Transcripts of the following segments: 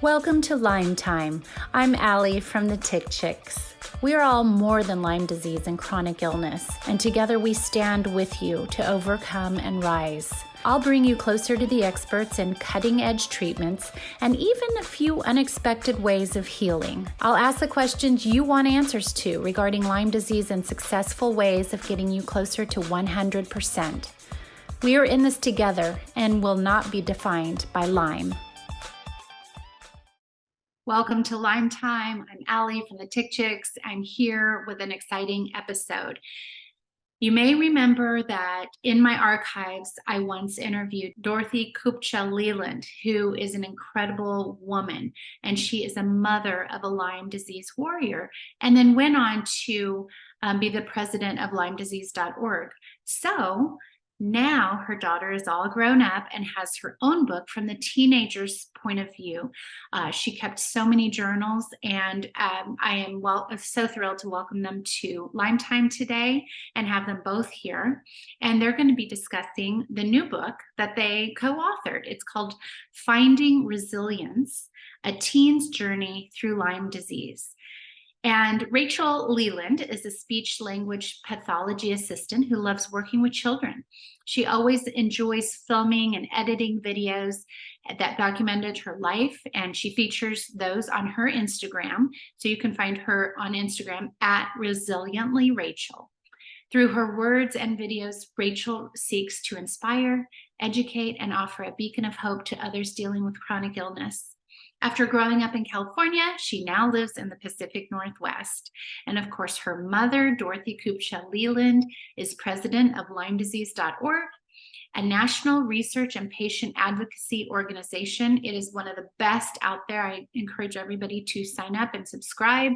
Welcome to Lyme Time. I'm Allie from the Tick Chicks. We are all more than Lyme disease and chronic illness, and together we stand with you to overcome and rise. I'll bring you closer to the experts in cutting-edge treatments and even a few unexpected ways of healing. I'll ask the questions you want answers to regarding Lyme disease and successful ways of getting you closer to 100%. We are in this together and will not be defined by Lyme. Welcome to Lyme Time. I'm Allie from the Tick Chicks. I'm here with an exciting episode. You may remember that in my archives, I once interviewed Dorothy Kupcha Leland, who is an incredible woman, and she is a mother of a Lyme disease warrior, and then went on to be the president of LymeDisease.org. So now her daughter is all grown up and has her own book from the teenager's point of view. She kept so many journals, and I am so thrilled to welcome them to Lyme Time today and have them both here. And they're going to be discussing the new book that they co-authored. It's called Finding Resilience, A Teen's Journey Through Lyme Disease. And Rachel Leland is a speech language pathology assistant who loves working with children. She always enjoys filming and editing videos that documented her life, and she features those on her Instagram. So you can find her on Instagram at ResilientlyRachel. Through her words and videos, Rachel seeks to inspire, educate, and offer a beacon of hope to others dealing with chronic illness. After growing up in California, she now lives in the Pacific Northwest. And of course, her mother, Dorothy Kupcha Leland, is president of LymeDisease.org, a national research and patient advocacy organization. It is one of the best out there. I encourage everybody to sign up and subscribe.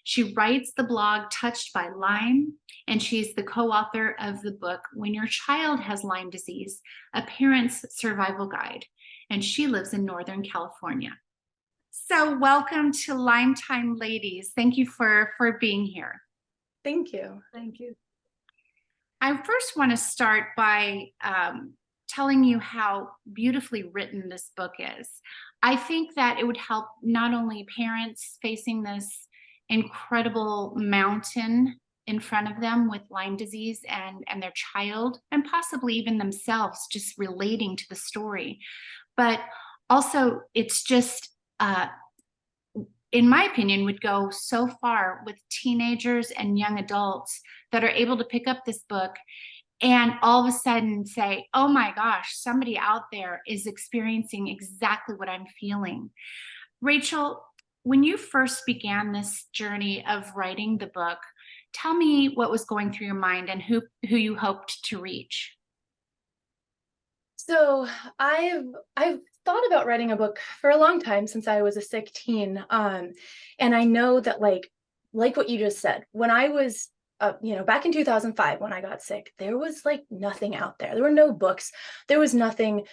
She writes the blog Touched by Lyme, and she's the co-author of the book When Your Child Has Lyme Disease, A Parent's Survival Guide. And she lives in Northern California. So welcome to Lyme Time, ladies. Thank you for being here. Thank you. Thank you. I first want to start by telling you how beautifully written this book is. I think that it would help not only parents facing this incredible mountain in front of them with Lyme disease and their child, and possibly even themselves just relating to the story, but also it's just in my opinion, would go so far with teenagers and young adults that are able to pick up this book and all of a sudden say, oh my gosh, somebody out there is experiencing exactly what I'm feeling. Rachel, when you first began this journey of writing the book, tell me what was going through your mind and who you hoped to reach. So I've thought about writing a book for a long time, since I was a sick teen. And I know that like what you just said, when I was, back in 2005, when I got sick, there was like nothing out there. There were no books. There was nothing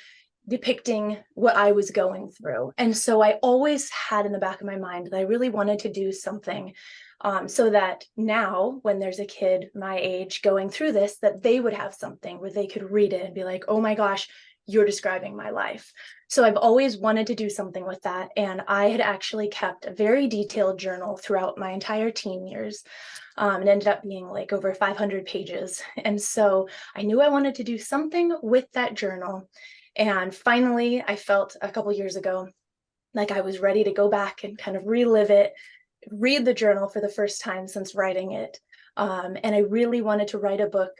depicting what I was going through. And so I always had in the back of my mind that I really wanted to do something so that now when there's a kid my age going through this, that they would have something where they could read it and be like, oh my gosh, you're describing my life. So I've always wanted to do something with that. And I had actually kept a very detailed journal throughout my entire teen years. It ended up being like over 500 pages. And so I knew I wanted to do something with that journal. And finally, I felt a couple years ago like I was ready to go back and kind of relive it, read the journal for the first time since writing it. And I really wanted to write a book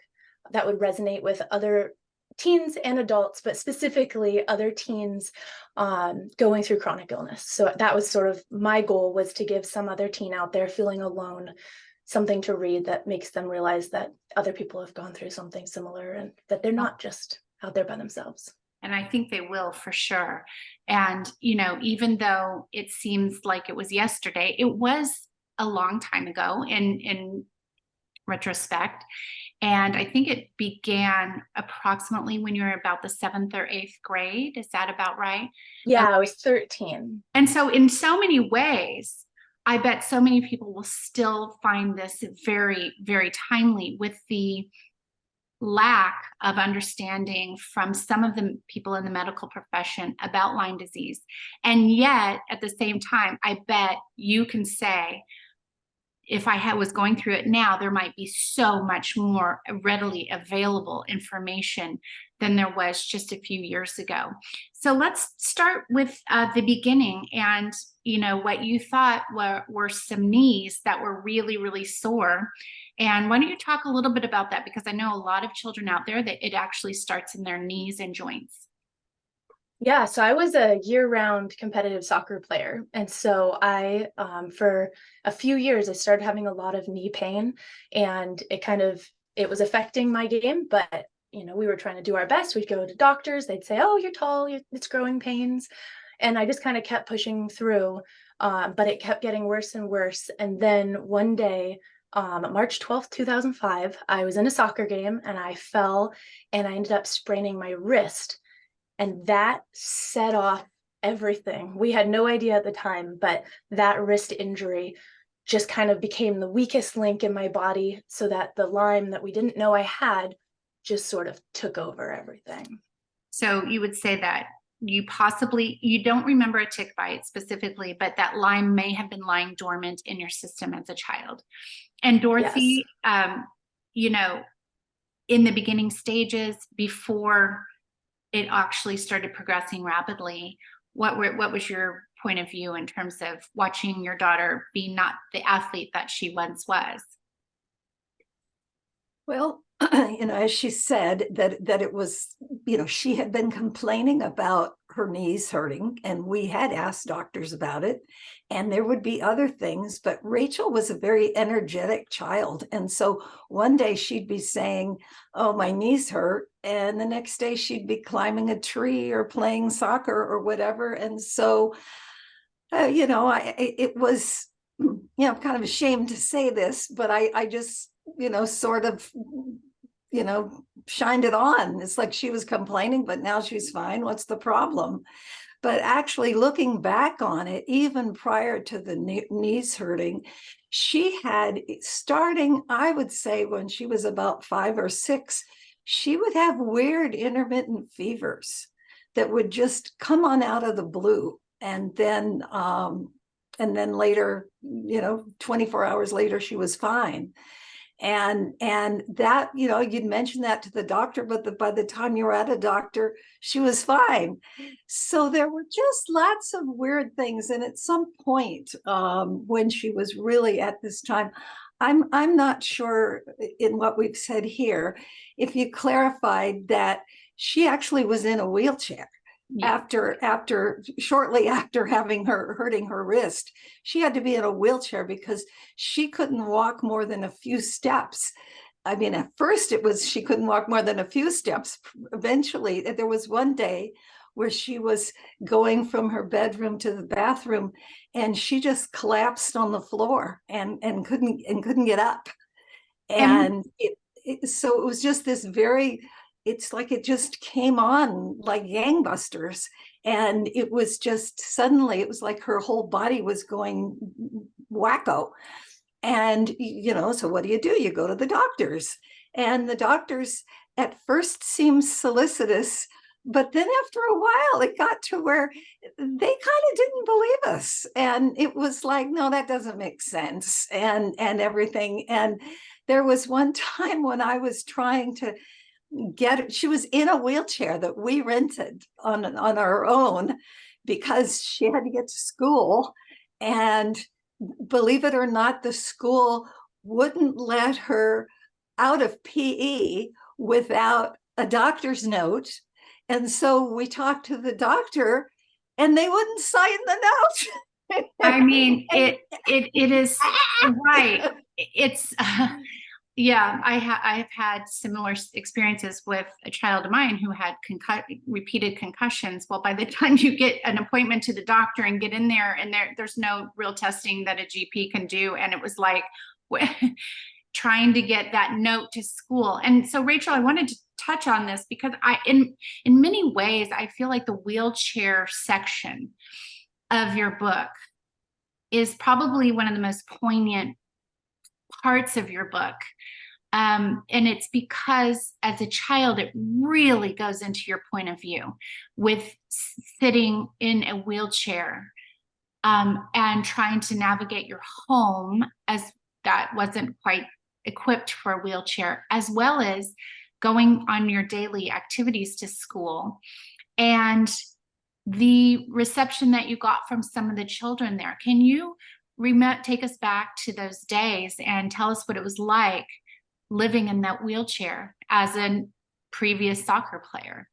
that would resonate with other teens and adults, but specifically other teens going through chronic illness. So that was sort of my goal, was to give some other teen out there feeling alone something to read that makes them realize that other people have gone through something similar and that they're not just out there by themselves. And I think they will, for sure. And, even though it seems like it was yesterday, it was a long time ago in retrospect. And I think it began approximately when you were about the 7th or 8th grade. Is that about right? Yeah, I was 13. And so in so many ways, I bet so many people will still find this very, very timely with the lack of understanding from some of the people in the medical profession about Lyme disease. And yet, at the same time, I bet you can say, if I was going through it now, there might be so much more readily available information than there was just a few years ago. So let's start with the beginning, and what you thought were some knees that were really, really sore. And why don't you talk a little bit about that? Because I know a lot of children out there that it actually starts in their knees and joints. Yeah, so I was a year-round competitive soccer player. And so for a few years, I started having a lot of knee pain, and it was affecting my game. But, we were trying to do our best. We'd go to doctors. They'd say, oh, you're tall, it's growing pains. And I just kind of kept pushing through, but it kept getting worse and worse. And then one day, March 12th, 2005, I was in a soccer game and I fell and I ended up spraining my wrist. And that set off everything. We had no idea at the time, but that wrist injury just kind of became the weakest link in my body, so that the Lyme that we didn't know I had just sort of took over everything. So you would say that you don't remember a tick bite specifically, but that Lyme may have been lying dormant in your system as a child. And Dorothy, Yes. In the beginning stages, before it actually started progressing rapidly, what was your point of view in terms of watching your daughter be not the athlete that she once was? Well, as she said, that it was, she had been complaining about her knees hurting, and we had asked doctors about it, and there would be other things, but Rachel was a very energetic child. And so one day she'd be saying, oh, my knees hurt. And the next day she'd be climbing a tree or playing soccer or whatever. And so, it was, I'm kind of ashamed to say this, but I just, sort of, shined it on. It's like she was complaining, but now she's fine. What's the problem? But actually looking back on it, even prior to the knees hurting, she had, starting, I would say, when she was about 5 or 6, she would have weird intermittent fevers that would just come on out of the blue. And then later, 24 hours later, she was fine. And that, you'd mention that to the doctor, but by the time you were at a doctor, she was fine. So there were just lots of weird things. And at some point, when she was really at this time, I'm not sure in what we've said here, if you clarified that she actually was in a wheelchair. Yeah. Shortly after hurting her wrist, she had to be in a wheelchair because she couldn't walk more than a few steps. I mean, at first it was she couldn't walk more than a few steps. Eventually, there was one day where she was going from her bedroom to the bathroom, and she just collapsed on the floor and couldn't get up. And so it was just this very, it's like it just came on like gangbusters. And it was just suddenly, it was like her whole body was going wacko. And, so what do? You go to the doctors. And the doctors at first seemed solicitous, but then after a while, it got to where they kind of didn't believe us. And it was like, no, that doesn't make sense, and everything. And there was one time when I was trying to she was in a wheelchair that we rented on our own because she had to get to school. And believe it or not, the school wouldn't let her out of PE without a doctor's note. And so we talked to the doctor and they wouldn't sign the note. I mean, it is right. It's yeah, I have had similar experiences with a child of mine who had repeated concussions. Well, by the time you get an appointment to the doctor and get in there, and there's no real testing that a GP can do, and it was like trying to get that note to school. And so, Rachel, I wanted to touch on this because in many ways, I feel like the wheelchair section of your book is probably one of the most poignant parts of your book. And it's because as a child, it really goes into your point of view with sitting in a wheelchair and trying to navigate your home, as that wasn't quite equipped for a wheelchair, as well as going on your daily activities to school. And the reception that you got from some of the children there. Can you take us back to those days and tell us what it was like living in that wheelchair as a previous soccer player?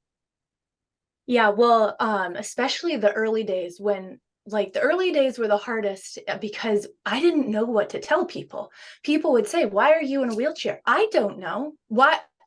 Yeah, well, especially the early days when the early days were the hardest because I didn't know what to tell people. People would say, "Why are you in a wheelchair?" I don't know.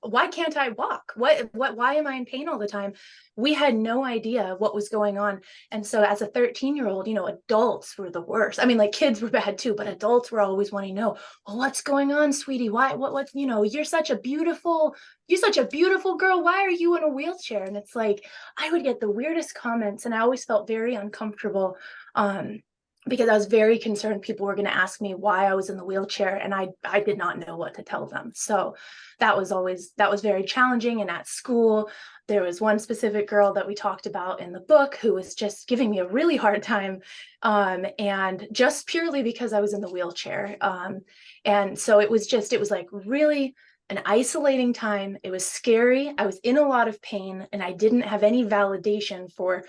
Why can't I walk? Why am I in pain all the time? We had no idea what was going on. And so as a 13-year-old, adults were the worst. I mean, like kids were bad too, but adults were always wanting to know, "Well, what's going on, sweetie? What, you're such a beautiful girl. Why are you in a wheelchair?" And it's like, I would get the weirdest comments and I always felt very uncomfortable. Because I was very concerned people were going to ask me why I was in the wheelchair, and I did not know what to tell them. So that was very challenging. And at school, there was one specific girl that we talked about in the book who was just giving me a really hard time, and just purely because I was in the wheelchair. And so it was like really an isolating time. It was scary. I was in a lot of pain, and I didn't have any validation for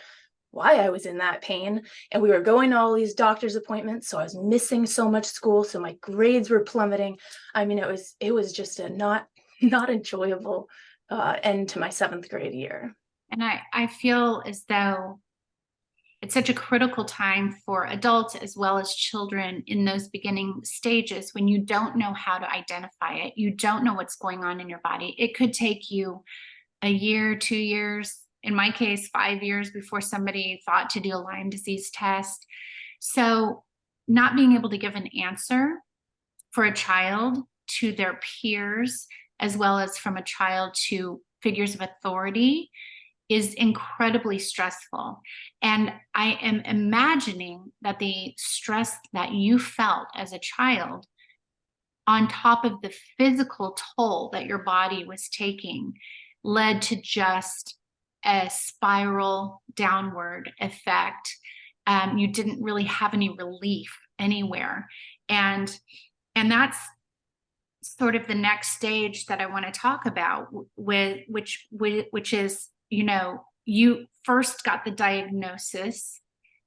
why I was in that pain. And we were going to all these doctor's appointments, so I was missing so much school, so my grades were plummeting. I mean, it was just a not enjoyable end to my 7th grade year. And I feel as though it's such a critical time for adults as well as children in those beginning stages when you don't know how to identify it. You don't know what's going on in your body. It could take you a year, 2 years, in my case, 5 years before somebody thought to do a Lyme disease test. So not being able to give an answer for a child to their peers, as well as from a child to figures of authority, is incredibly stressful. And I am imagining that the stress that you felt as a child, on top of the physical toll that your body was taking, led to just a spiral downward effect. You didn't really have any relief anywhere. And that's sort of the next stage that I want to talk about, which is, you first got the diagnosis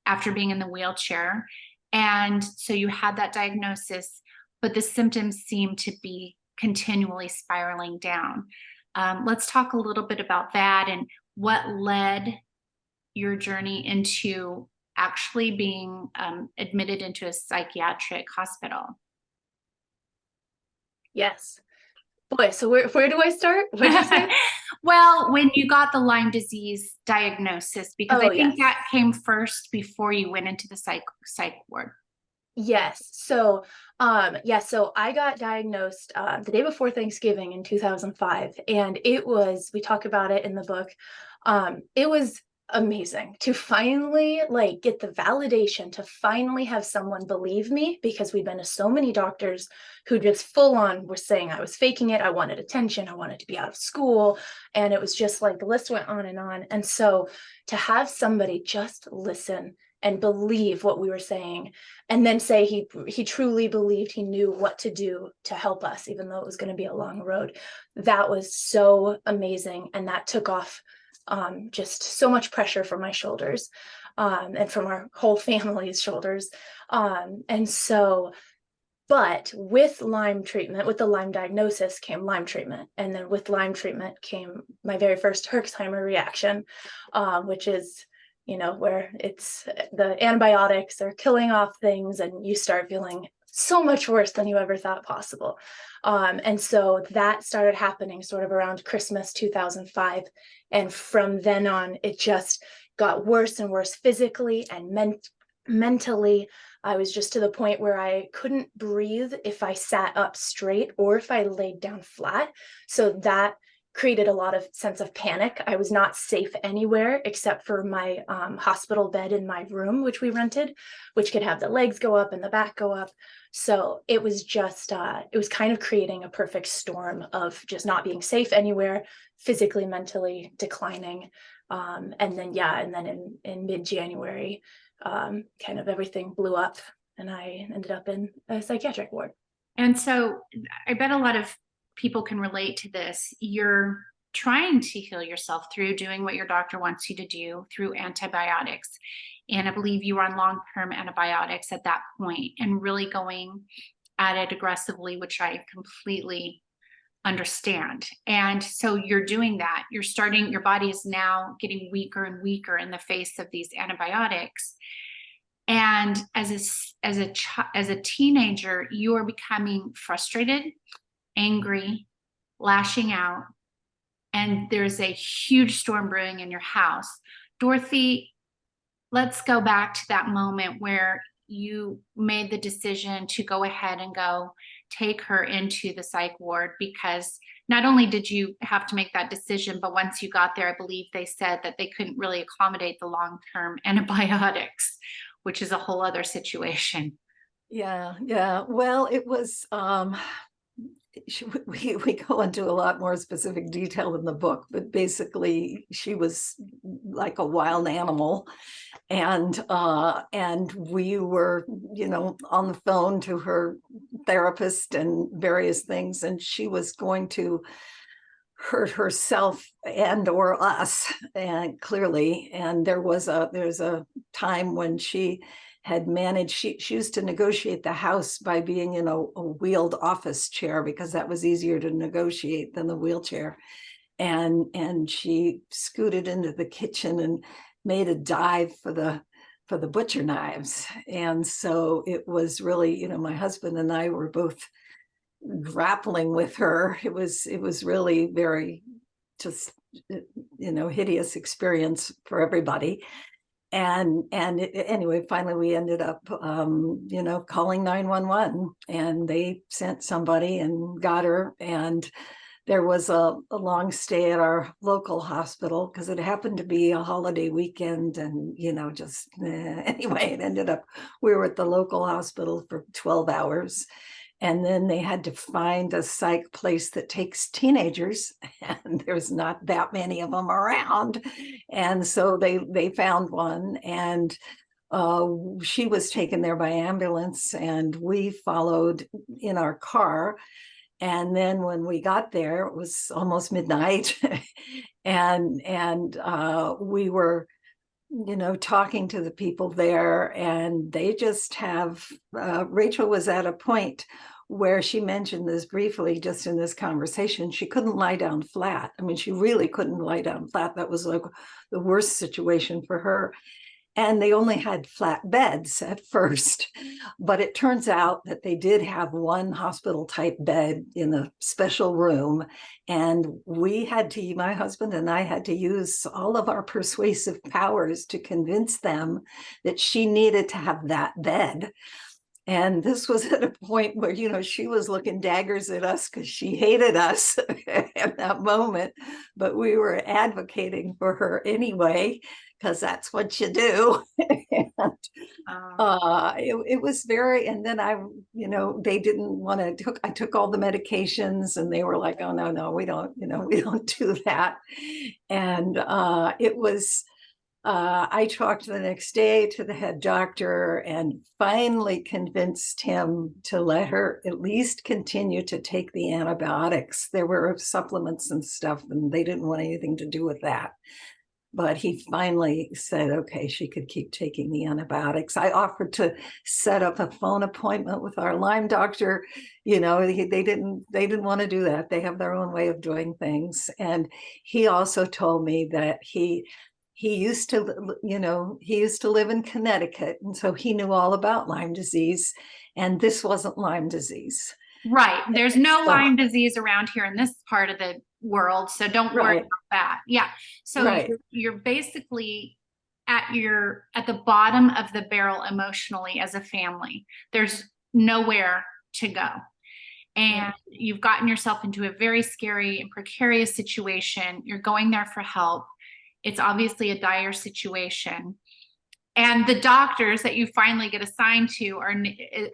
after being in the wheelchair. And so you had that diagnosis, but the symptoms seem to be continually spiraling down. Let's talk a little bit about that and what led your journey into actually being admitted into a psychiatric hospital. Yes. Boy, so where do I start? What'd you say? Well, when you got the Lyme disease diagnosis, because I think yes. that came first before you went into the psych ward. Yes. So, so I got diagnosed the day before Thanksgiving in 2005, and we talk about it in the book. It was amazing to finally get the validation, to finally have someone believe me, because we'd been to so many doctors who just full on were saying I was faking it. I wanted attention. I wanted to be out of school. And it was just the list went on and on. And so to have somebody just listen and believe what we were saying, and then say he truly believed, he knew what to do to help us, even though it was going to be a long road, that was so amazing. And that took off just so much pressure from my shoulders, and from our whole family's shoulders. But with Lyme treatment, with the Lyme diagnosis came Lyme treatment. And then with Lyme treatment came my very first Herxheimer reaction, which is, where it's the antibiotics are killing off things and you start feeling so much worse than you ever thought possible. And so that started happening sort of around Christmas 2005. And from then on, it just got worse and worse physically and mentally. I was just to the point where I couldn't breathe if I sat up straight or if I laid down flat. So that created a lot of sense of panic. I was not safe anywhere except for my hospital bed in my room, which we rented, which could have the legs go up and the back go up. So it was just, it was kind of creating a perfect storm of just not being safe anywhere, physically, mentally declining. And then in mid-January, kind of everything blew up and I ended up in a psychiatric ward. And so I bet a lot of people can relate to this. You're trying to heal yourself through doing what your doctor wants you to do through antibiotics. And I believe you were on long-term antibiotics at that point and really going at it aggressively, which I completely understand. And so you're doing that. Your body is now getting weaker and weaker in the face of these antibiotics. And as a teenager, you are becoming frustrated, angry, lashing out, and there's a huge storm brewing in your house. Dorothy, let's go back to that moment where you made the decision to go ahead and go take her into the psych ward, because not only did you have to make that decision, but once you got there, I believe they said that they couldn't really accommodate the long-term antibiotics, which is a whole other situation. Yeah. Well, it was, we go into a lot more specific detail in the book, but basically she was like a wild animal. And we were, on the phone to her therapist and various things, and she was going to hurt herself and or us, and clearly. And there's a time when she had managed, she used to negotiate the house by being in a wheeled office chair, because that was easier to negotiate than the wheelchair. And she scooted into the kitchen and made a dive for the butcher knives. And so it was really, my husband and I were both grappling with her. It was really very just, hideous experience for everybody. And anyway, finally we ended up, calling 911, and they sent somebody and got her. And there was a long stay at our local hospital because it happened to be a holiday weekend. And, anyway, it ended up, we were at the local hospital for 12 hours. And then they had to find a psych place that takes teenagers, and there's not that many of them around. And so they found one, and she was taken there by ambulance, and we followed in our car. And then when we got there, it was almost midnight, and we were, talking to the people there, and they just have, Rachel was at a point where she mentioned this briefly just in this conversation. She couldn't lie down flat. I mean, she really couldn't lie down flat. That was like the worst situation for her. And they only had flat beds at first, but it turns out that they did have one hospital type bed in a special room. And my husband and I had to use all of our persuasive powers to convince them that she needed to have that bed. And this was at a point where, she was looking daggers at us because she hated us at that moment, but we were advocating for her anyway, because that's what you do. And it was very, and then they didn't want to, I took all the medications, and they were like, oh, no, we don't do that. And it was, I talked the next day to the head doctor and finally convinced him to let her at least continue to take the antibiotics. There were supplements and stuff, and they didn't want anything to do with that. But he finally said, okay, she could keep taking the antibiotics. I offered to set up a phone appointment with our Lyme doctor. They didn't want to do that. They have their own way of doing things. And he also told me that he used to live in Connecticut, and so he knew all about Lyme disease, and this wasn't Lyme disease. Right. There's no Lyme disease around here in this part of the world, so don't worry about that. Yeah. So you're basically at the bottom of the barrel emotionally as a family. There's nowhere to go. and you've gotten yourself into a very scary and precarious situation. You're going there for help. It's obviously a dire situation. And the doctors that you finally get assigned to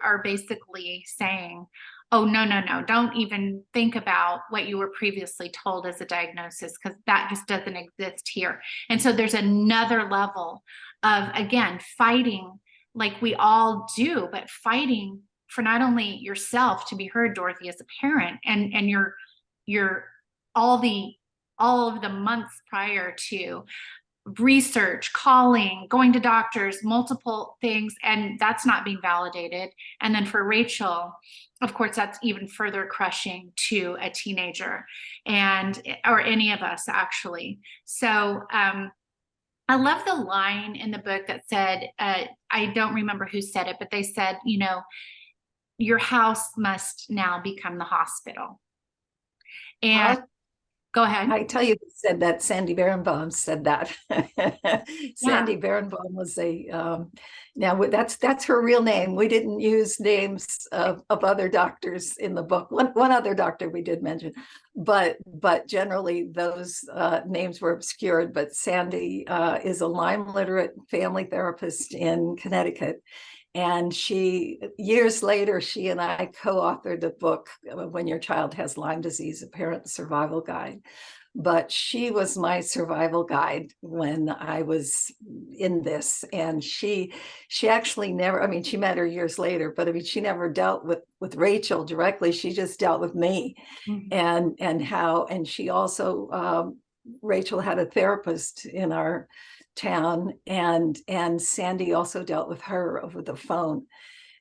are basically saying, oh, no, don't even think about what you were previously told as a diagnosis, because that just doesn't exist here. And so there's another level of, again, fighting like we all do, but fighting for not only yourself to be heard, Dorothy, as a parent, and your all of the months prior to research, calling, going to doctors, multiple things, and that's not being validated. And then for Rachel, of course, that's even further crushing to a teenager, and or any of us actually. So I love the line in the book that said, I don't remember who said it, but they said, you know, your house must now become the hospital. And go ahead. I tell you, who said that. Sandy Berenbaum said that. Sandy Berenbaum was now that's her real name. We didn't use names of other doctors in the book. One other doctor we did mention, but generally those names were obscured. But Sandy is a Lyme literate family therapist in Connecticut. And years later, she and I co-authored a book, When Your Child Has Lyme Disease, a Parent Survival Guide. But she was my survival guide when I was in this. And she actually never, I mean, she met her years later, but I mean, she never dealt with Rachel directly. She just dealt with me. Mm-hmm. And she also, Rachel had a therapist in our town, and Sandy also dealt with her over the phone.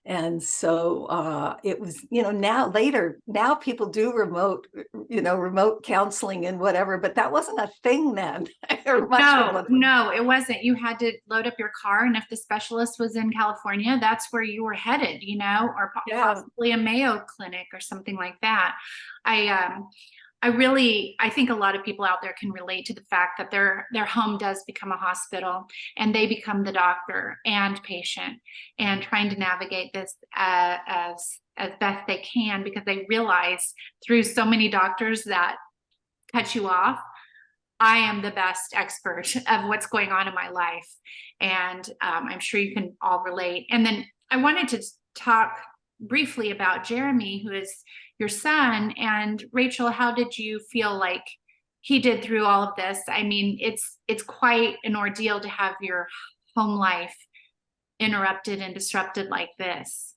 And so it was, you know, now people do remote counseling and whatever, but that wasn't a thing then. No, it wasn't. You had to load up your car, and if the specialist was in California, that's where you were headed, you know, or possibly a Mayo clinic or something like that. I think a lot of people out there can relate to the fact that their home does become a hospital, and they become the doctor and patient, and trying to navigate this as best they can, because they realize through so many doctors that cut you off, I am the best expert of what's going on in my life. And I'm sure you can all relate. And then I wanted to talk briefly about Jeremy, who is your son. And Rachel, how did you feel like he did through all of this? I mean, it's quite an ordeal to have your home life interrupted and disrupted like this.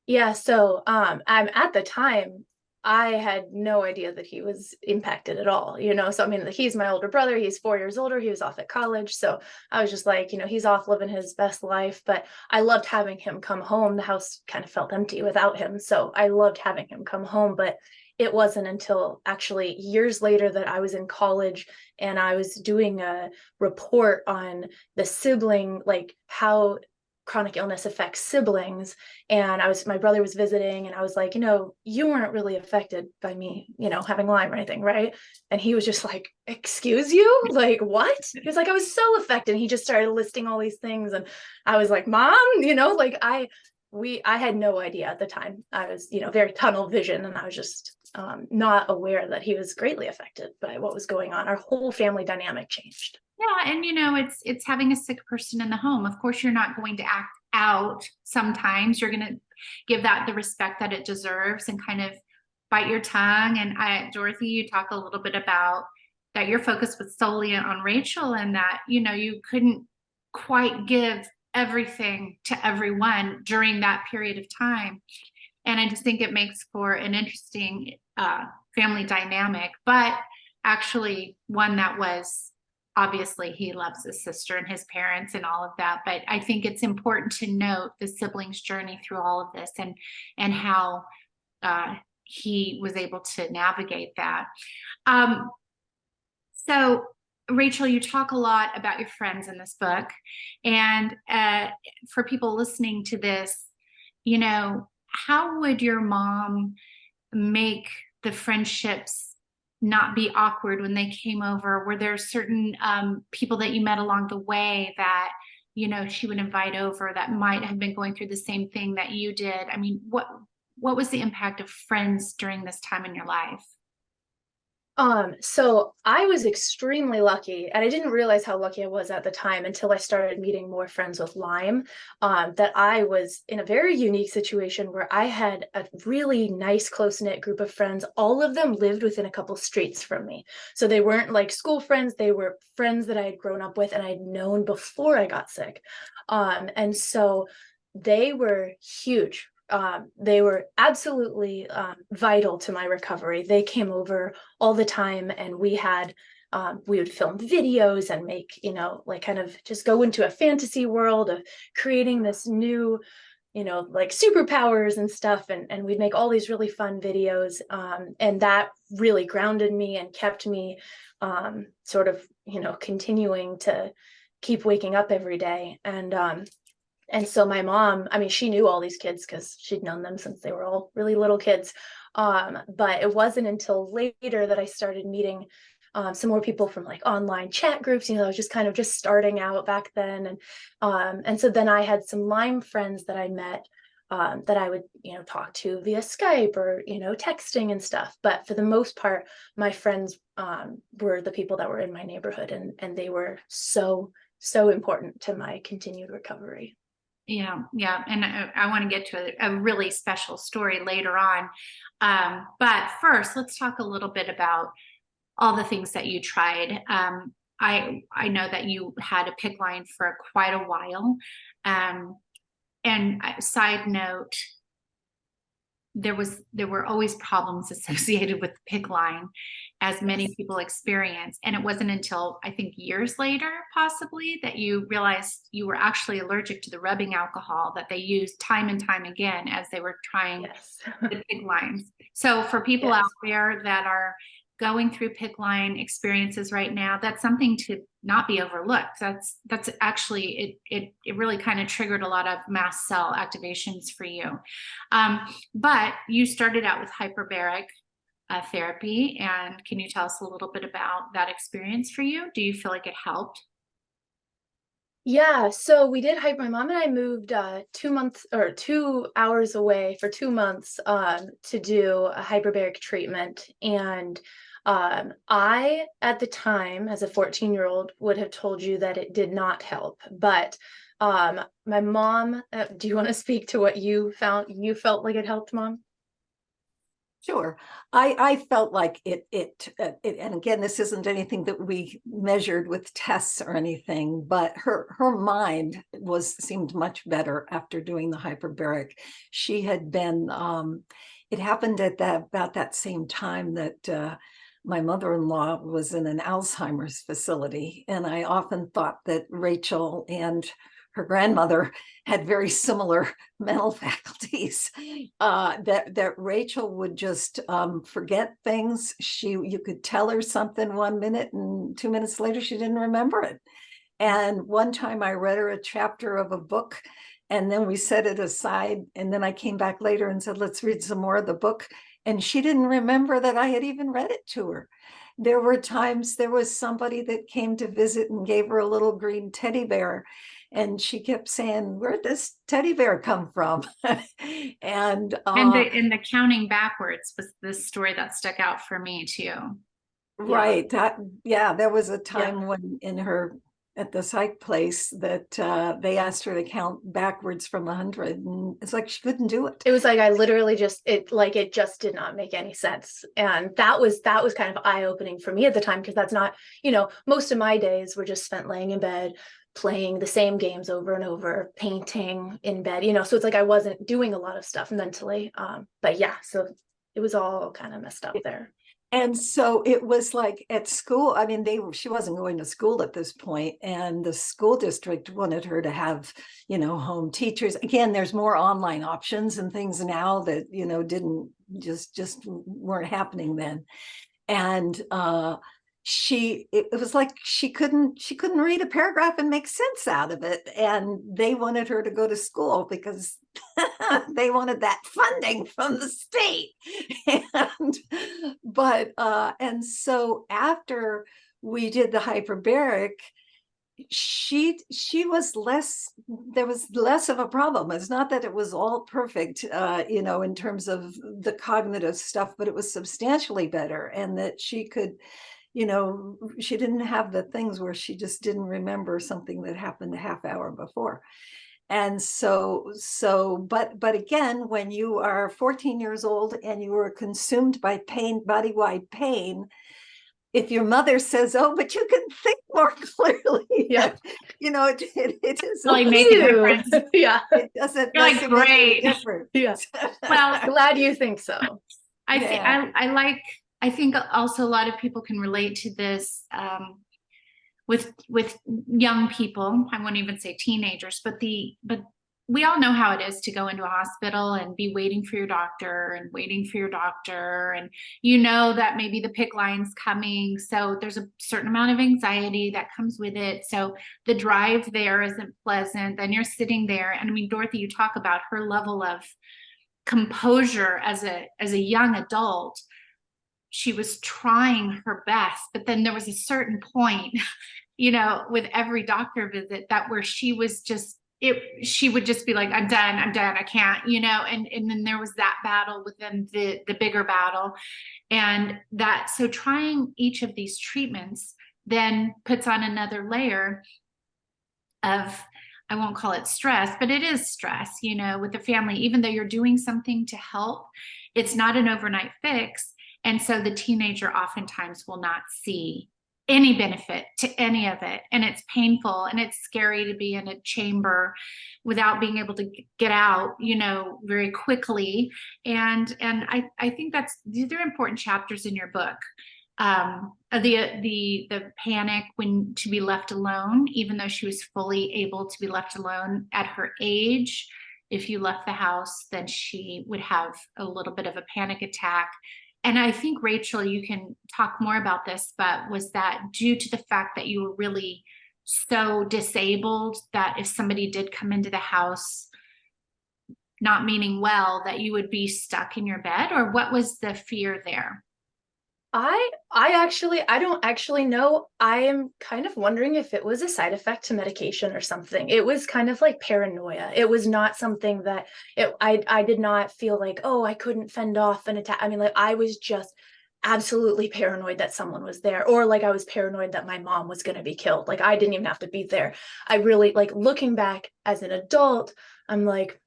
Yeah, so I'm at the time, I had no idea that he was impacted at all, you know. So I mean, he's my older brother, he's 4 years older, he was off at college, so I was just like, you know, he's off living his best life. But I loved having him come home. The house kind of felt empty without him, so I loved having him come home. But it wasn't until actually years later that I was in college and I was doing a report on the sibling, like how chronic illness affects siblings. And my brother was visiting, and I was like, you know, you weren't really affected by me, you know, having Lyme or anything, right? And he was just like, excuse you? Like, what? He was like, I was so affected. And he just started listing all these things. And I was like, Mom, you know, like I had no idea at the time. I was, you know, very tunnel vision, and I was just not aware that he was greatly affected by what was going on. Our whole family dynamic changed. Yeah, and you know, it's having a sick person in the home. Of course, you're not going to act out sometimes. You're going to give that the respect that it deserves and kind of bite your tongue. And Dorothy, you talk a little bit about that your focus was solely on Rachel, and that, you know, you couldn't quite give everything to everyone during that period of time. And I just think it makes for an interesting family dynamic, but actually one that was, obviously he loves his sister and his parents and all of that. But I think it's important to note the siblings' journey through all of this, and how he was able to navigate that. So Rachel, you talk a lot about your friends in this book. And for people listening to this, you know, how would your mom make the friendships not be awkward when they came over? Were there certain people that you met along the way that, you know, she would invite over that might have been going through the same thing that you did? I mean, what was the impact of friends during this time in your life? So I was extremely lucky, and I didn't realize how lucky I was at the time until I started meeting more friends with Lyme. That I was in a very unique situation where I had a really nice, close-knit group of friends. All of them lived within a couple streets from me. So they weren't like school friends, they were friends that I had grown up with and I'd known before I got sick. And so they were huge. They were absolutely vital to my recovery. They came over all the time, and we would film videos and make, like kind of just go into a fantasy world of creating this new, like superpowers and stuff. And we'd make all these really fun videos. And that really grounded me and kept me sort of, continuing to keep waking up every day. And so my mom, I mean, she knew all these kids because she'd known them since they were all really little kids. But it wasn't until later that I started meeting some more people from like online chat groups. I was just kind of just starting out back then. And so then I had some Lyme friends that I met that I would, talk to via Skype or, texting and stuff. But for the most part, my friends were the people that were in my neighborhood, and they were so important to my continued recovery. Yeah, yeah. And I want to get to a really special story later on. But first, let's talk a little bit about all the things that you tried. I know that you had a PICC line for quite a while. And side note, there were always problems associated with the PICC line, as many people experience. And it wasn't until I think years later, possibly, that you realized you were actually allergic to the rubbing alcohol that they used time and time again as they were trying the PICC lines. So for people out there that are going through PICC line experiences right now, that's something to not be overlooked. That's actually, it really kind of triggered a lot of mast cell activations for you. But you started out with hyperbaric therapy. And can you tell us a little bit about that experience for you? Do you feel like it helped? Yeah, so we did my mom and I moved 2 hours away for 2 months to do a hyperbaric treatment. And I, at the time, as a 14-year-old, would have told you that it did not help. But my mom, do you want to speak to what you felt like it helped, Mom? Sure. I felt like it, and again, this isn't anything that we measured with tests or anything, but her mind seemed much better after doing the hyperbaric. She had been, it happened at about that same time that my mother-in-law was in an Alzheimer's facility. And I often thought that Rachel and her grandmother had very similar mental faculties, that Rachel would just forget things. You could tell her something 1 minute and 2 minutes later, she didn't remember it. And one time I read her a chapter of a book, and then we set it aside. And then I came back later and said, let's read some more of the book. And she didn't remember that I had even read it to her. There were times there was somebody that came to visit and gave her a little green teddy bear. And she kept saying, where'd this teddy bear come from? And the counting backwards was the story that stuck out for me too. Right. There was a time when at the psych place that they asked her to count backwards from 100, and it's like she couldn't do it. It was like I literally it just did not make any sense. And that was kind of eye-opening for me at the time, because that's not, most of my days were just spent laying in bed, playing the same games over and over, painting in bed, so it's like I wasn't doing a lot of stuff mentally. But yeah, so it was all kind of messed up there. And so it was like at school, I mean, she wasn't going to school at this point, and the school district wanted her to have, home teachers. Again, there's more online options and things now that, didn't just weren't happening then. And it was like she couldn't read a paragraph and make sense out of it. And they wanted her to go to school because they wanted that funding from the state. And so after we did the hyperbaric, she was less, there was less of a problem. It's not that it was all perfect, in terms of the cognitive stuff, but it was substantially better. And that she could, she didn't have the things where she just didn't remember something that happened a half hour before. And but again, when you are 14 years old and you are consumed by pain, body-wide pain, if your mother says, "Oh, but you can think more clearly," Yeah. it is Really make a Ew. difference. Yeah. it doesn't You're like, make any great. difference. Yeah. Well, Glad you think so. Yeah. I think also a lot of people can relate to this with young people. I won't even say teenagers, but we all know how it is to go into a hospital and be waiting for your doctor and waiting for your doctor, and that maybe the PICC line's coming, so there's a certain amount of anxiety that comes with it. So the drive there isn't pleasant. Then you're sitting there, and I mean, Dorothy, you talk about her level of composure as a young adult. She was trying her best, but then there was a certain point, with every doctor visit where she was just, she would just be like, I'm done, I can't, and then there was that battle within the bigger battle. And so trying each of these treatments then puts on another layer of, I won't call it stress, but it is stress, with the family. Even though you're doing something to help, it's not an overnight fix. And so the teenager oftentimes will not see any benefit to any of it. And it's painful and it's scary to be in a chamber without being able to get out, very quickly. And I think these are important chapters in your book. The panic when to be left alone, even though she was fully able to be left alone at her age. If you left the house, then she would have a little bit of a panic attack. And I think, Rachel, you can talk more about this, but was that due to the fact that you were really so disabled that if somebody did come into the house not meaning well, that you would be stuck in your bed? Or what was the fear there? I don't actually know. I am kind of wondering if it was a side effect to medication or something. It was kind of like paranoia. It was not something that I did not feel like, oh, I couldn't fend off an attack. I mean, like, I was just absolutely paranoid that someone was there, or like I was paranoid that my mom was going to be killed. Like, I didn't even have to be there. I really, like, looking back as an adult, I'm like,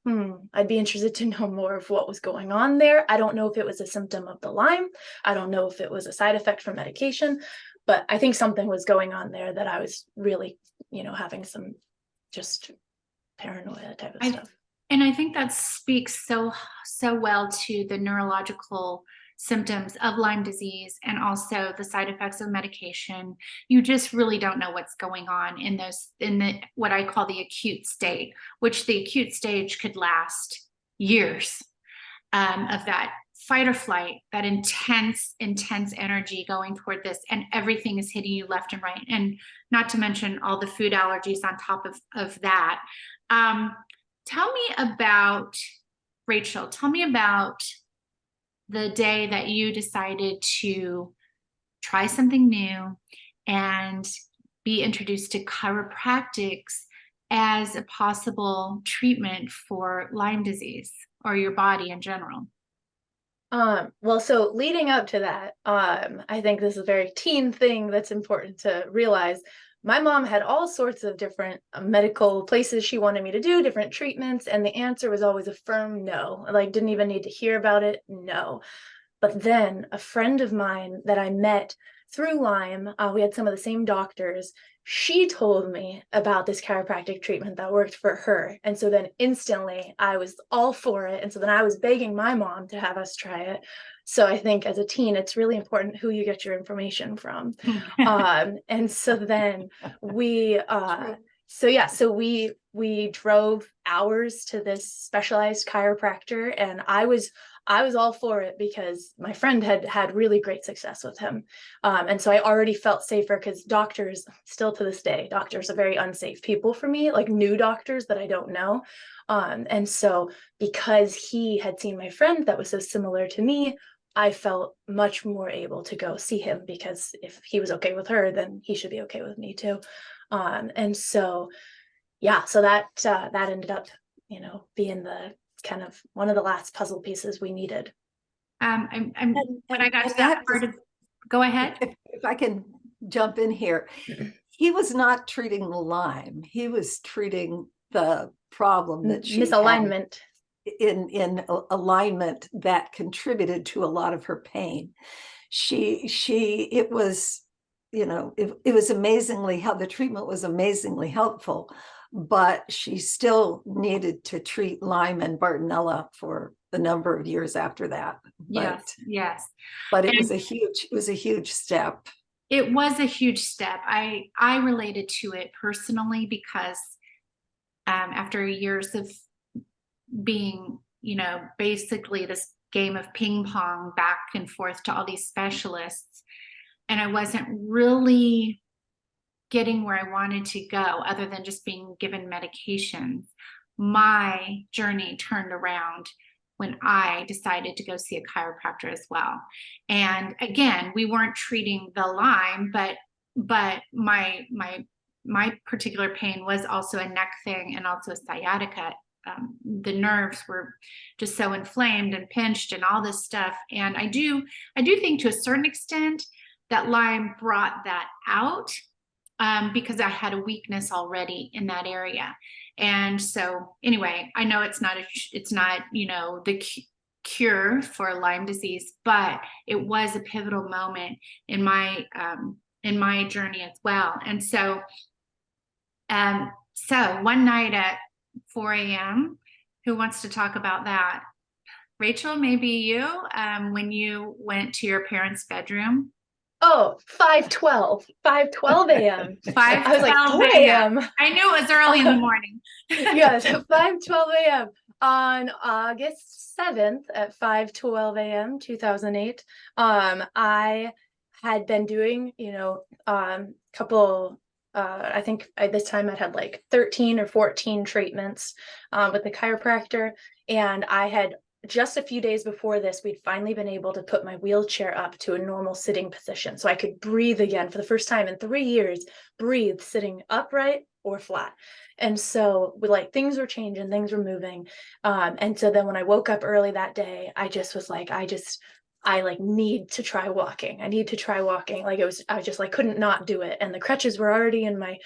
I'd be interested to know more of what was going on there. I don't know if it was a symptom of the Lyme. I don't know if it was a side effect from medication, but I think something was going on there that I was really, having some just paranoia type of stuff. And I think that speaks so well to the neurological symptoms of Lyme disease and also the side effects of medication. You just really don't know what's going on in what I call the acute state, which the acute stage could last years of that fight or flight, that intense energy going toward this, and everything is hitting you left and right. And not to mention all the food allergies on top of that. Rachel, tell me about the day that you decided to try something new and be introduced to chiropractics as a possible treatment for Lyme disease or your body in general. Well, so leading up to that, I think this is a very teen thing that's important to realize. My mom had all sorts of different medical places she wanted me to do, different treatments, and the answer was always a firm no. Like, didn't even need to hear about it, no. But then a friend of mine that I met through Lyme, we had some of the same doctors. She told me about this chiropractic treatment that worked for her. And so then instantly I was all for it. And so then I was begging my mom to have us try it. So I think as a teen, it's really important who you get your information from. And so then we drove hours to this specialized chiropractor, and I was all for it because my friend had really great success with him. And so I already felt safer, because doctors, still to this day, doctors are very unsafe people for me, like new doctors that I don't know. And so because he had seen my friend that was so similar to me, I felt much more able to go see him, because if he was okay with her, then he should be okay with me too. And so, yeah, so that ended up, being the kind of one of the last puzzle pieces we needed. When I got to that part of, go ahead. If I can jump in here, he was not treating the Lyme. He was treating the problem that she misalignment had in alignment that contributed to a lot of her pain. It was, it was amazingly how the treatment was amazingly helpful, but she still needed to treat Lyme and Bartonella for the number of years after that. Yes. But it was a huge step. It was a huge step. I related to it personally because after years of being, basically this game of ping pong back and forth to all these specialists, and I wasn't really getting where I wanted to go other than just being given medications, my journey turned around when I decided to go see a chiropractor as well. And again, we weren't treating the Lyme, but my particular pain was also a neck thing and also sciatica. The nerves were just so inflamed and pinched and all this stuff. And I do think to a certain extent that Lyme brought that out, because I had a weakness already in that area. And so anyway, I know it's not the cure for Lyme disease, but it was a pivotal moment in my journey as well. And so one night at 4 a.m., who wants to talk about that? Rachel, maybe you, when you went to your parents' bedroom. Oh, 5:12 a.m. I was like 4 a.m. I knew it was early in the morning. Yes, 5:12 a.m. on August 7th at 5:12 a.m. 2008. I had been doing, couple, I think at this time I'd had like 13 or 14 treatments with the chiropractor, and I had just a few days before this, we'd finally been able to put my wheelchair up to a normal sitting position. So I could breathe again for the first time in 3 years, breathe sitting upright or flat. And so things were changing, things were moving. And so then when I woke up early that day, I just was like, I need to try walking. I need to try walking. I just couldn't not do it. And the crutches were already in my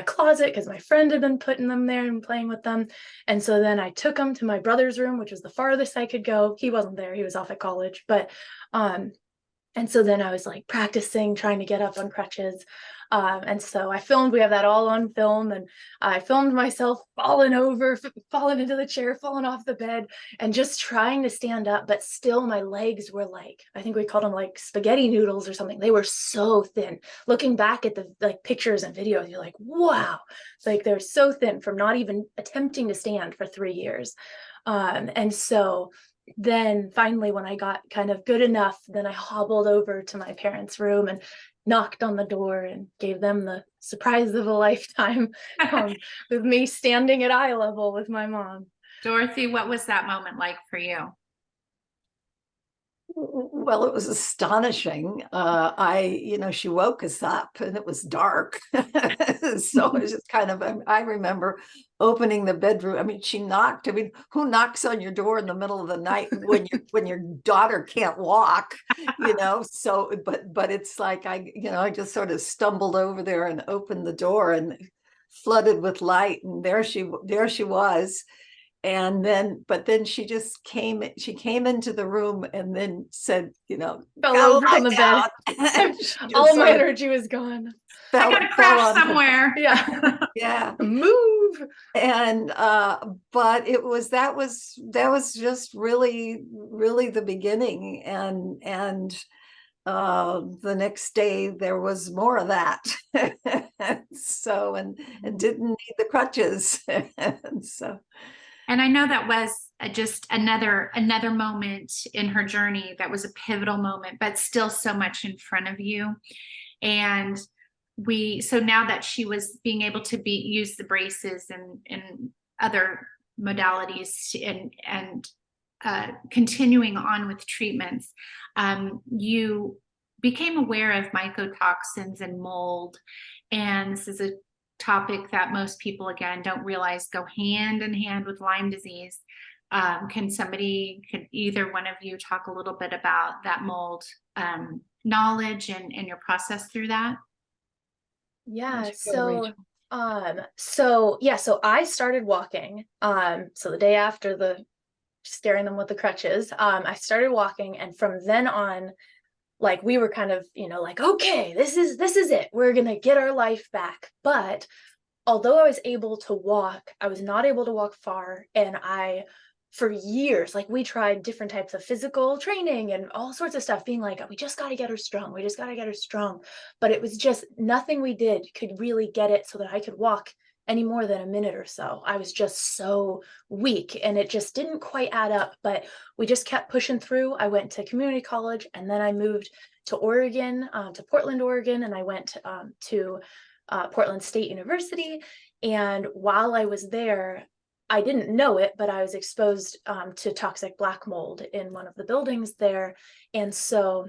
closet because my friend had been putting them there and playing with them. And so then I took them to my brother's room, which was the farthest I could go. He wasn't there. He was off at college. But and so then I was practicing trying to get up on crutches. And so we have that all on film, and I filmed myself falling over, falling into the chair, falling off the bed, and just trying to stand up, but still my legs were I think we called them spaghetti noodles or something. They were so thin. Looking back at the pictures and videos, you're like, wow, they're so thin from not even attempting to stand for 3 years. And so then finally, when I got kind of good enough, then I hobbled over to my parents' room and knocked on the door and gave them the surprise of a lifetime, with me standing at eye level with my mom. Dorothy, what was that moment like for you? Well, it was astonishing. She woke us up and it was dark. So it was just kind of, I remember opening the bedroom. I mean, she knocked. I mean, who knocks on your door in the middle of the night when your daughter can't walk, So, but it's I just sort of stumbled over there and opened the door and flooded with light. And there she was. And then she came into the room and then said, fell over on the bed. All my energy was gone. I gotta crash somewhere. Yeah. Yeah. Move. And but that was just really, really the beginning. And the next day there was more of that. So and didn't need the crutches. And so. And I know that was just another moment in her journey that was a pivotal moment, but still so much in front of you. And so now that she was being able to use the braces and other modalities and continuing on with treatments, you became aware of mycotoxins and mold. And this is a topic that most people, again, don't realize go hand in hand with Lyme disease. Could either one of you talk a little bit about that mold knowledge and your process through that? Yeah. Rachel. So I started walking. So the day after the scaring them with the crutches, I started walking, and from then on, like, we were kind of, like, okay, this is it. We're gonna get our life back. But although I was able to walk, I was not able to walk far, and for years, like, we tried different types of physical training and all sorts of stuff, being like, we just got to get her strong. We just got to get her strong. But it was just nothing we did could really get it so that I could walk any more than a minute or so. I was just so weak, and it just didn't quite add up, but we just kept pushing through. I went to community college, and then I moved to Oregon, to Portland, Oregon, and I went to Portland State University. And while I was there, I didn't know it, but I was exposed to toxic black mold in one of the buildings there. And so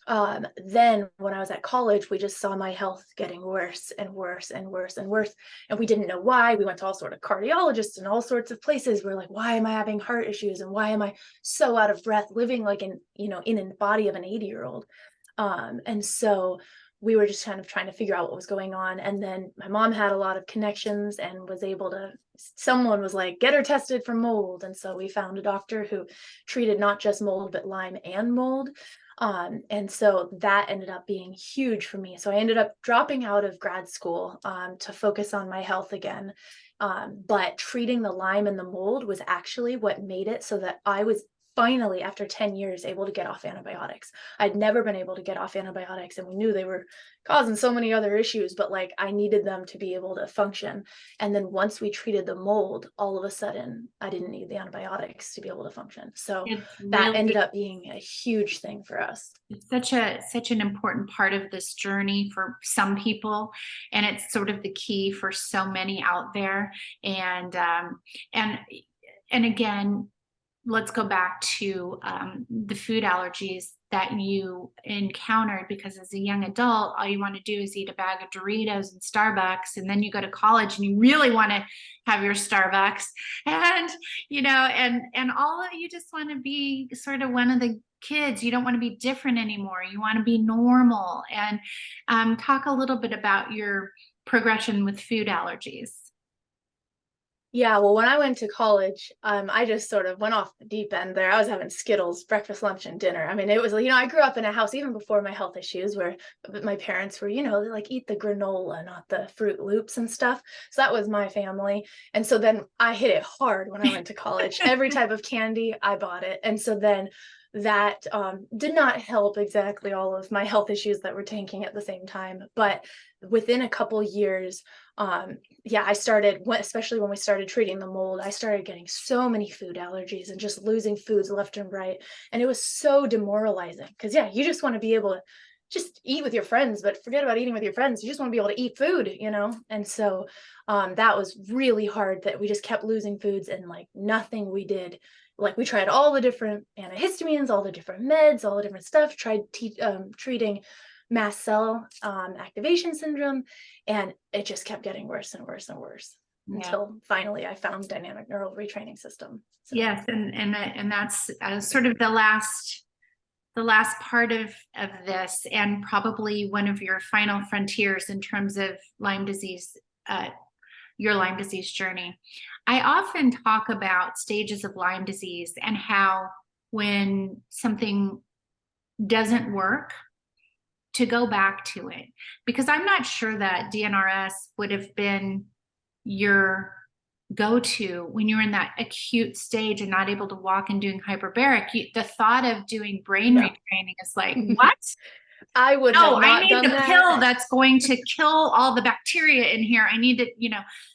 then when I was at college, we just saw my health getting worse and worse and worse and worse. And we didn't know why. We went to all sorts of cardiologists and all sorts of places. We're like, why am I having heart issues? And why am I so out of breath living like in the body of an 80-year-old? And so we were just kind of trying to figure out what was going on. And then my mom had a lot of connections and was able to, someone was like, get her tested for mold. And so we found a doctor who treated not just mold, but Lyme and mold. And so that ended up being huge for me. So I ended up dropping out of grad school to focus on my health again. But treating the Lyme and the mold was actually what made it so that I was finally, after 10 years, able to get off antibiotics. I'd never been able to get off antibiotics, and we knew they were causing so many other issues, but like, I needed them to be able to function. And then once we treated the mold, all of a sudden I didn't need the antibiotics to be able to function. So that ended up being a huge thing for us. It's such an important part of this journey for some people, and it's sort of the key for so many out there. And again, let's go back to the food allergies that you encountered, because as a young adult, all you want to do is eat a bag of Doritos and Starbucks, and then you go to college and you really want to have your Starbucks, and you just want to be sort of one of the kids. You don't want to be different anymore. You want to be normal. And talk a little bit about your progression with food allergies. Yeah, well, when I went to college, I just sort of went off the deep end there. I was having Skittles, breakfast, lunch, and dinner. I mean, it was, I grew up in a house, even before my health issues, where my parents were, they like, eat the granola, not the Fruit Loops and stuff. So that was my family. And so then I hit it hard when I went to college. Every type of candy, I bought it. And so then that did not help exactly all of my health issues that were tanking at the same time. But within a couple years, I started, especially when we started treating the mold, I started getting so many food allergies and just losing foods left and right. And it was so demoralizing because, you just want to be able to just eat with your friends, but forget about eating with your friends. You just want to be able to eat food, And so that was really hard, that we just kept losing foods, and like nothing we did. Like, we tried all the different antihistamines, all the different meds, all the different stuff, tried treating mast cell activation syndrome, and it just kept getting worse and worse and worse until finally I found dynamic neural retraining system. So. Yes, and that's sort of the last part of this, and probably one of your final frontiers in terms of Lyme disease, your Lyme disease journey. I often talk about stages of Lyme disease and how when something doesn't work, to go back to it, because I'm not sure that DNRS would have been your go-to when you're in that acute stage and not able to walk and doing hyperbaric. The thought of doing brain retraining is like, what? I would have not I need done the that. pill that's going to kill all the bacteria in here. I need it,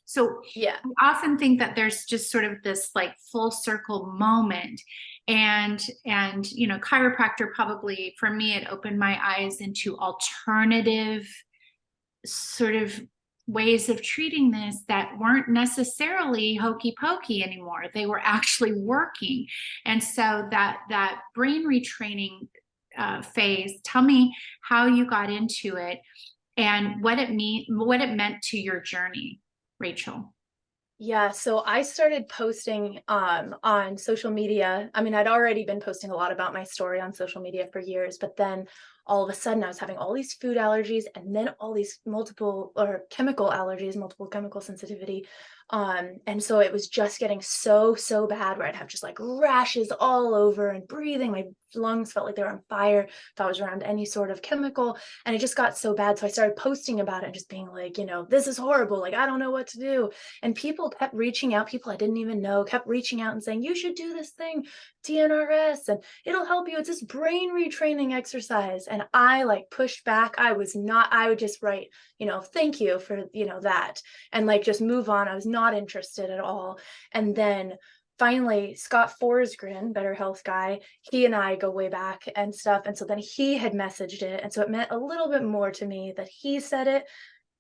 So I often think that there's just sort of this like full circle moment. And chiropractor, probably for me, it opened my eyes into alternative sort of ways of treating this that weren't necessarily hokey pokey anymore. They were actually working. And so that brain retraining phase. Tell me how you got into it and what it meant to your journey, Rachel. Yeah, so I started posting on social media. I mean, I'd already been posting a lot about my story on social media for years, but then all of a sudden I was having all these food allergies and then all these multiple or chemical allergies, multiple chemical sensitivity. And so it was just getting so bad where I'd have just like rashes all over and breathing. My lungs felt like they were on fire if I was around any sort of chemical. And it just got so bad. So I started posting about it and just being like, this is horrible. Like, I don't know what to do. And people kept reaching out, people I didn't even know kept reaching out and saying, you should do this thing, DNRS, and it'll help you. It's this brain retraining exercise. And I like pushed back. I would just write, thank you for, that, and like just move on. I was not interested at all. And then finally, Scott Forsgren, Better Health guy, he and I go way back and stuff. And so then he had messaged it. And so it meant a little bit more to me that he said it.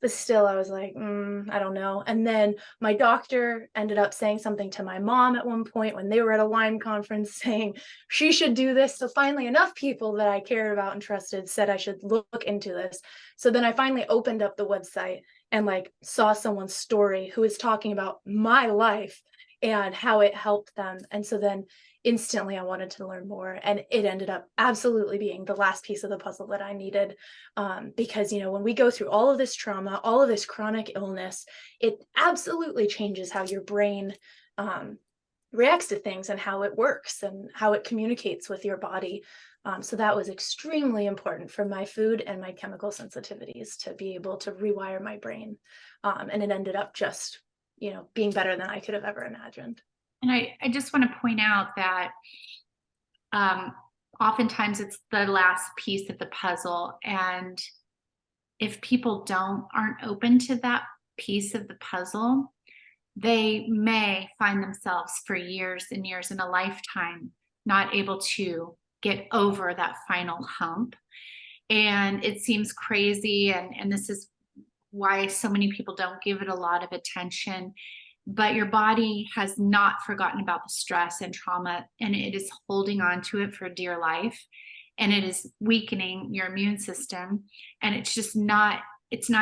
But still, I was like, I don't know. And then my doctor ended up saying something to my mom at one point when they were at a Lyme conference saying she should do this. So finally, enough people that I cared about and trusted said I should look into this. So then I finally opened up the website and like saw someone's story who was talking about my life and how it helped them. And so then instantly I wanted to learn more, and it ended up absolutely being the last piece of the puzzle that I needed, because when we go through all of this trauma, all of this chronic illness, it absolutely changes how your brain reacts to things and how it works and how it communicates with your body. So that was extremely important for my food and my chemical sensitivities to be able to rewire my brain, and it ended up just being better than I could have ever imagined. And I just want to point out that oftentimes it's the last piece of the puzzle. And if people aren't open to that piece of the puzzle, they may find themselves for years and years in a lifetime not able to get over that final hump. And it seems crazy. And this is why so many people don't give it a lot of attention. But your body has not forgotten about the stress and trauma, and it is holding on to it for dear life, and it is weakening your immune system. And it's not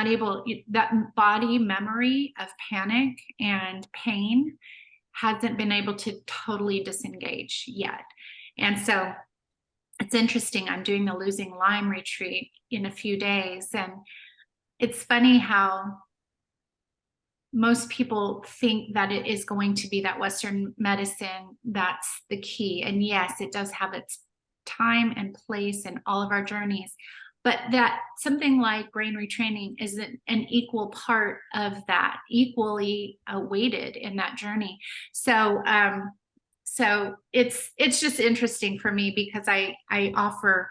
able, that body memory of panic and pain hasn't been able to totally disengage yet. And so it's interesting. I'm doing the Losing Lyme retreat in a few days, and it's funny how most people think that it is going to be that Western medicine that's the key. And yes, it does have its time and place in all of our journeys, but that something like brain retraining is an equal part of that, equally weighted in that journey. So it's just interesting for me because I offer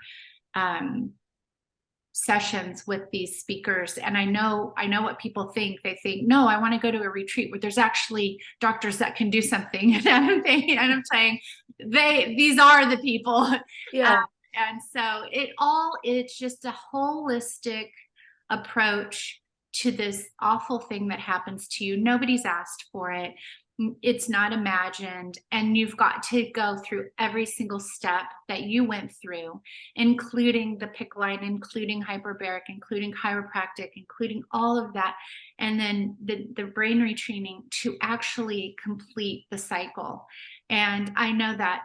sessions with these speakers, and I know what people think. They think, no, I want to go to a retreat where there's actually doctors that can do something. And I'm saying these are the people. Yeah. And so it's just a holistic approach to this awful thing that happens to you. Nobody's asked for it. It's not imagined. And you've got to go through every single step that you went through, including the PICC line, including hyperbaric, including chiropractic, including all of that. And then the brain retraining to actually complete the cycle. And I know that,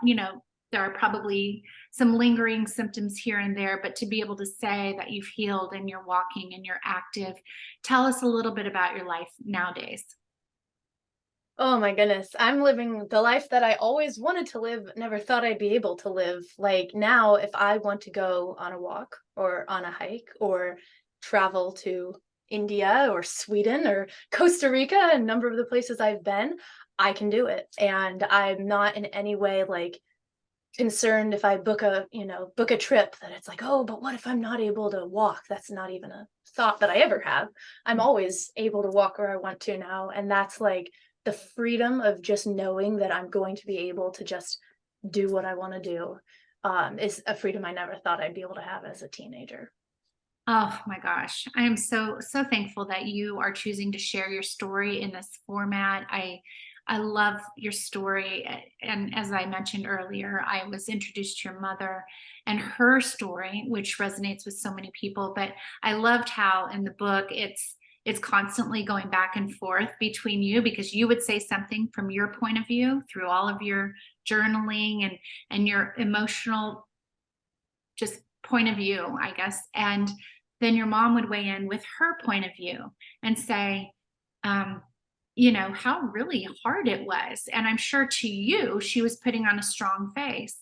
there are probably some lingering symptoms here and there, but to be able to say that you've healed and you're walking and you're active, tell us a little bit about your life nowadays. Oh my goodness. I'm living the life that I always wanted to live, never thought I'd be able to live. Like now, if I want to go on a walk or on a hike or travel to India or Sweden or Costa Rica, a number of the places I've been, I can do it. And I'm not in any way like concerned if I book a trip that it's like, oh, but what if I'm not able to walk? That's not even a thought that I ever have. I'm always able to walk where I want to now. And that's like the freedom of just knowing that I'm going to be able to just do what I want to do, is a freedom I never thought I'd be able to have as a teenager. Oh my gosh. I am so thankful that you are choosing to share your story in this format. I I love your story. And as I mentioned earlier, I was introduced to your mother and her story, which resonates with so many people. But I loved how in the book it's constantly going back and forth between you, because you would say something from your point of view through all of your journaling and your emotional just point of view, I guess. And then your mom would weigh in with her point of view and say, how really hard it was. And I'm sure to you, she was putting on a strong face.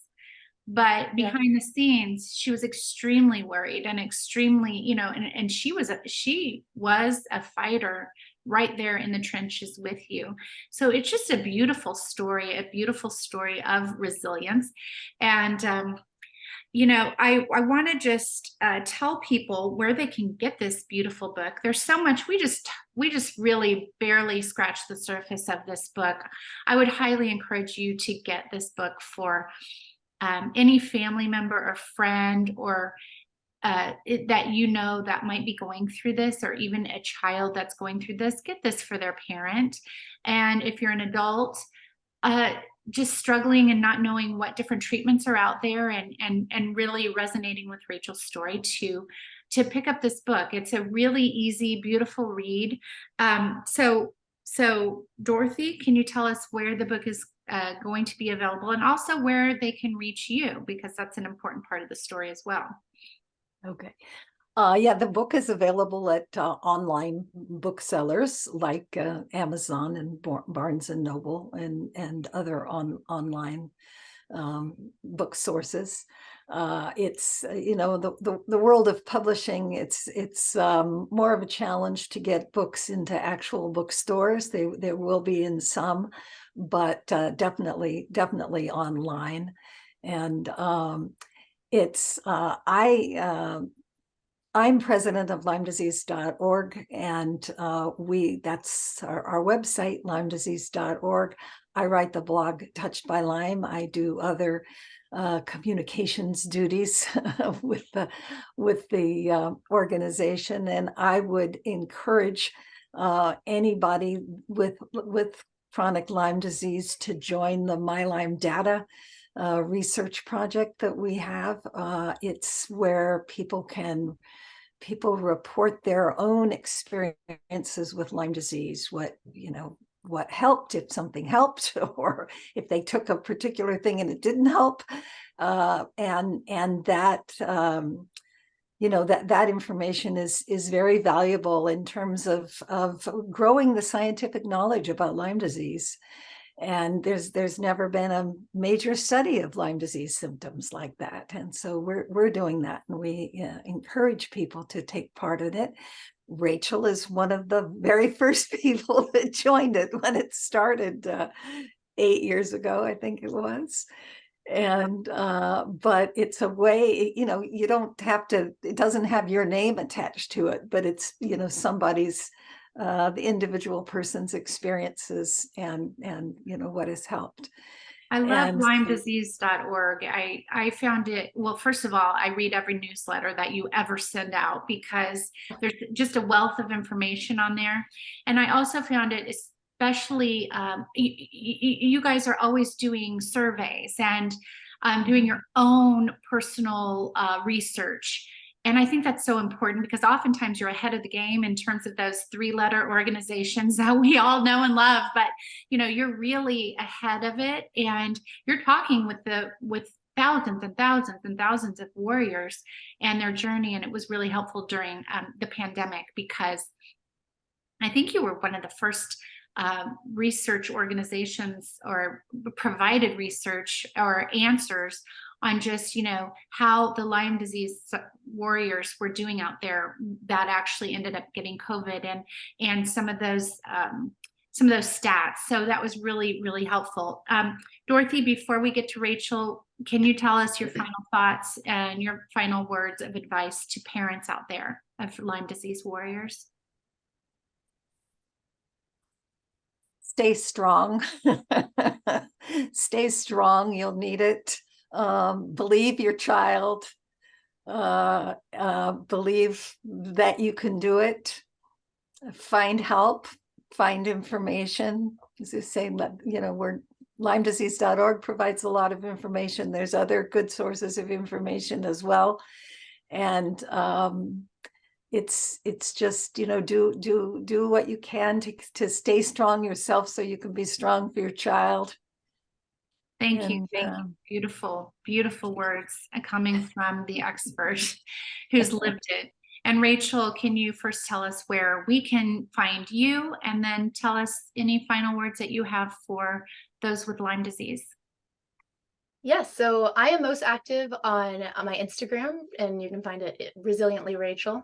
But Yeah. behind the scenes, she was extremely worried and extremely, and she was a fighter right there in the trenches with you. So it's just a beautiful story of resilience. And I want to just tell people where they can get this beautiful book. There's so much. We just really barely scratched the surface of this book. I would highly encourage you to get this book for any family member or friend or that that might be going through this, or even a child that's going through this. Get this for their parent. And if you're an adult, just struggling and not knowing what different treatments are out there, and really resonating with Rachel's story, to pick up this book. It's a really easy, beautiful read. So Dorothy, can you tell us where the book is going to be available, and also where they can reach you, because that's an important part of the story as well. Okay. Yeah, the book is available at online booksellers like Amazon and Barnes and Noble and other online book sources. It's the world of publishing. It's more of a challenge to get books into actual bookstores. There will be in some, but definitely online. And I'm president of LymeDisease.org, and that's our website, LymeDisease.org. I write the blog Touched by Lyme. I do other communications duties with the organization, and I would encourage anybody with chronic Lyme disease to join the My Lyme Data research project that we have. It's where people report their own experiences with Lyme disease, what helped, if something helped, or if they took a particular thing and it didn't help. And that that information is very valuable in terms of growing the scientific knowledge about Lyme disease. And there's never been a major study of Lyme disease symptoms like that. And so we're doing that, and we encourage people to take part in it. Rachel is one of the very first people that joined it when it started 8 years ago, I think it was. And but it's a way, you don't have to, it doesn't have your name attached to it, but it's somebody's the individual person's experiences and what has helped. I love And LymeDisease.org. I found it, well, first of all, I read every newsletter that you ever send out, because there's just a wealth of information on there. And I also found it especially, you guys are always doing surveys and doing your own personal research. And I think that's so important, because oftentimes you're ahead of the game in terms of those 3-letter organizations that we all know and love, but you're really ahead of it, and you're talking with thousands and thousands and thousands of warriors and their journey. And it was really helpful during the pandemic, because I think you were one of the first research organizations, or provided research or answers on just how the Lyme disease warriors were doing out there that actually ended up getting COVID, and some of those stats. So that was really, really helpful. Dorothy, before we get to Rachel, can you tell us your final thoughts and your final words of advice to parents out there of Lyme disease warriors? stay strong. Stay strong. You'll need it. Believe your child. Believe that you can do it. Find help. Find information. as I say, we're LymeDisease.org provides a lot of information. There's other good sources of information as well. And it's just, do what you can to stay strong yourself so you can be strong for your child. Thank you. Thank you. Beautiful, beautiful words coming from the expert who's lived it. And Rachel, can you first tell us where we can find you, and then tell us any final words that you have for those with Lyme disease? Yes, so I am most active on my Instagram, and you can find it Resiliently Rachel.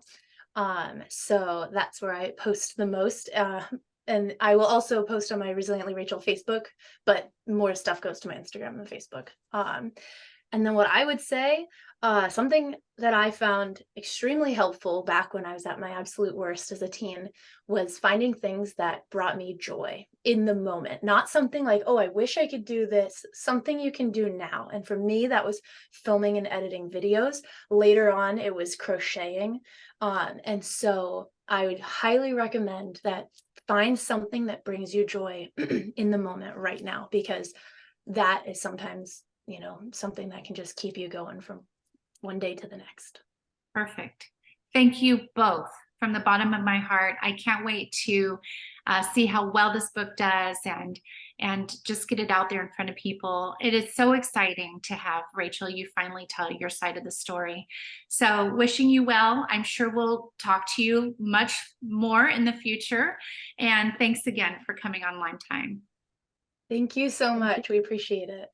So that's where I post the most. And I will also post on my Resiliently Rachel Facebook, but more stuff goes to my Instagram than Facebook. And then what I would say, something that I found extremely helpful back when I was at my absolute worst as a teen was finding things that brought me joy in the moment. Not something like, oh, I wish I could do this, something you can do now. And for me, that was filming and editing videos. Later on, it was crocheting. And so I would highly recommend that find something that brings you joy in the moment right now, because that is sometimes, something that can just keep you going from one day to the next. Perfect. Thank you both from the bottom of my heart. I can't wait to see how well this book does and just get it out there in front of people. It is so exciting to have, Rachel, you finally tell your side of the story. So wishing you well. I'm sure we'll talk to you much more in the future. And thanks again for coming on Lyme Time. Thank you so much. We appreciate it.